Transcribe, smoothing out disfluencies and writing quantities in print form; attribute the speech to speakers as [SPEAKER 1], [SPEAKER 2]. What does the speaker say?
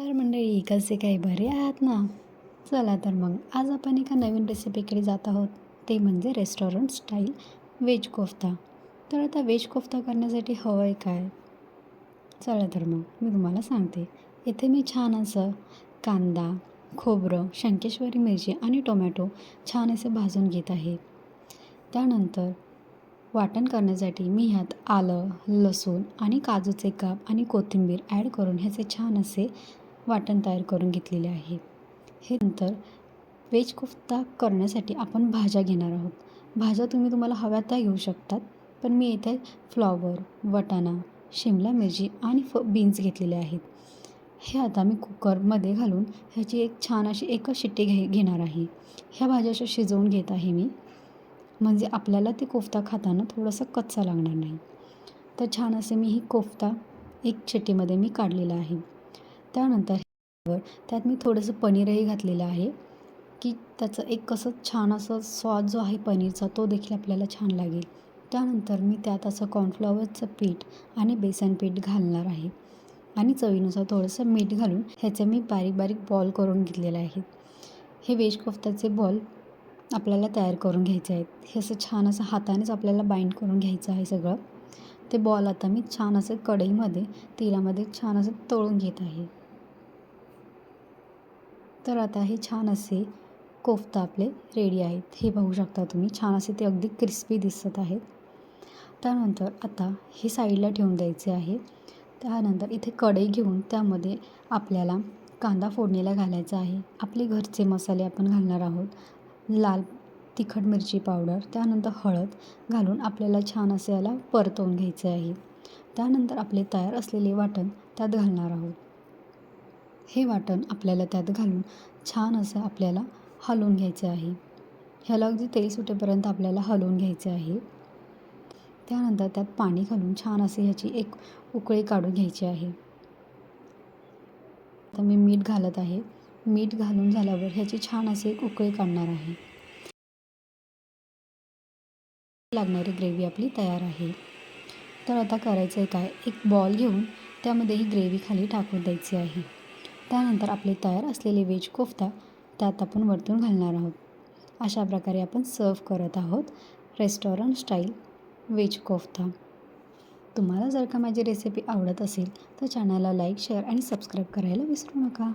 [SPEAKER 1] नमस्कार मंडळी, कसे काय बरे आहात ना? चला तर मग आज आपण एका नवीन रेसिपीकडे जात आहोत, ते म्हणजे रेस्टॉरंट स्टाईल व्हेज कोफ्ता. तर आता व्हेज कोफ्ता करण्यासाठी हवं आहे काय? चला तर मग मी तुम्हाला सांगते. इथे मी छान असं कांदा, खोबरं, शंकेश्वरी मिरची आणि टोमॅटो छान असे भाजून घेत आहे. त्यानंतर वाटण करण्यासाठी मी ह्यात आलं, लसूण आणि काजूचे काप आणि कोथिंबीर ॲड करून ह्याचे छान असे वाटण तयार करून घेतलेले आहे. हे नंतर व्हेज कोफ्ता करण्यासाठी आपण भाज्या घेणार आहोत. भाज्या तुम्हाला हव्या त्या घेऊ शकतात, पण मी इथे फ्लॉवर, वाटाणा, शिमला मिरची आणि बीन्स घेतलेले आहेत. हे आता मी कुकरमध्ये घालून ह्याची एक छान अशी एकच शिट्टी घेणार आहे. ह्या भाज्या अशा शिजवून घेत आहे मी, म्हणजे आपल्याला ते कोफ्ता खाताना थोडंसं कच्चा लागणार नाही. तर छान असे मी ही कोफ्ता एक शिट्टीमध्ये मी काढलेला आहे. त्यानंतर त्यात मी थोडंसं पनीरही घातलेलं आहे, की त्याचं एक कसं छान असं स्वाद जो आहे पनीरचा तो देखील आपल्याला छान लागेल. त्यानंतर मी त्यात असं कॉर्नफ्लॉवरचं पीठ आणि बेसन पीठ घालणार आहे आणि चवीनुसार थोडंसं मीठ घालून ह्याचे मी बारीक बारीक बॉल करून घेतलेले आहेत. हे व्हेज कोफ्त्याचे बॉल आपल्याला तयार करून घ्यायचे आहेत. हे असं छान असं हातानेच आपल्याला बाइंड करून घ्यायचं आहे सगळं. ते बॉल आता मी छान असं कढईमध्ये तेलामध्ये छान असं तळून घेत आहे. तर आता हे छान असे कोफ्ता आपले रेडी आहेत. हे पाहू शकता तुम्ही, छान असे ते अगदी क्रिस्पी दिसत आहेत. त्यानंतर आता हे साईडला ठेवून द्यायचे आहे. त्यानंतर इथे कढई घेऊन त्यामध्ये आपल्याला कांदा फोडणीला घालायचा आहे. आपले घरचे मसाले आपण घालणार आहोत. लाल तिखट मिरची पावडर, त्यानंतर हळद घालून आपल्याला छान असे याला परतवून घ्यायचे आहे. त्यानंतर आपले तयार असलेले वाटण त्यात घालणार आहोत. हे वाटण आपल्याला त्यात घालून छान असं आपल्याला हलवून घ्यायचे आहे. ह्याला अगदी तेल सुटेपर्यंत आपल्याला हलवून घ्यायचे आहे. त्यानंतर त्यात पाणी घालून छान असे ह्याची एक उकळी काढून घ्यायची आहे. आता मी मीठ घालत आहे. मीठ घालून झाल्यावर ह्याची छान असे एक उकळी काढणार आहे. लागणारी ग्रेव्ही आपली तयार आहे. तर आता करायचं आहे काय, एक बॉल घेऊन त्यामध्ये ही ग्रेव्ही खाली टाकून द्यायची आहे. त्यानंतर आपले तयार असलेले व्हेज कोफ्ता त्यात आपण वरतून घालणार आहोत. अशा प्रकारे आपण सर्व करत आहोत रेस्टॉरंट स्टाईल व्हेज कोफ्ता. तुम्हाला जर का माझी रेसिपी आवडत असेल तर चॅनलला लाईक, शेअर आणि सबस्क्राईब करायला विसरू नका.